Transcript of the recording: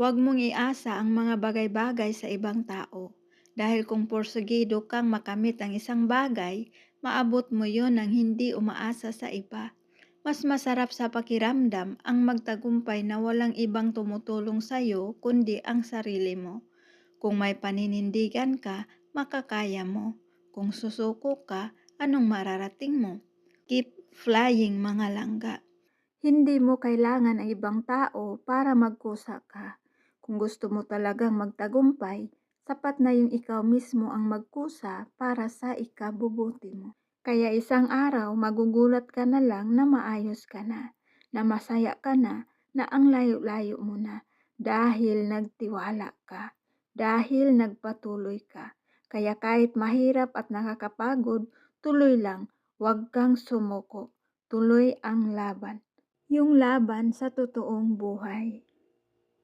Huwag mong iasa ang mga bagay-bagay sa ibang tao. Dahil kung porsigido kang makamit ang isang bagay, maabot mo yon nang hindi umaasa sa iba. Mas masarap sa pakiramdam ang magtagumpay na walang ibang tumutulong sa'yo kundi ang sarili mo. Kung may paninindigan ka, makakaya mo. Kung susuko ka, anong mararating mo? Keep flying, mga langga. Hindi mo kailangan ang ibang tao para magkusa ka. Kung gusto mo talagang magtagumpay, sapat na yung ikaw mismo ang magkusa para sa ikabubuti mo. Kaya isang araw magugulat ka na lang na maayos ka na masaya ka na ang layo-layo mo na dahil nagtiwala ka, dahil nagpatuloy ka. Kaya kahit mahirap at nakakapagod, tuloy lang, huwag kang sumuko, tuloy ang laban. Yung laban sa totoong buhay.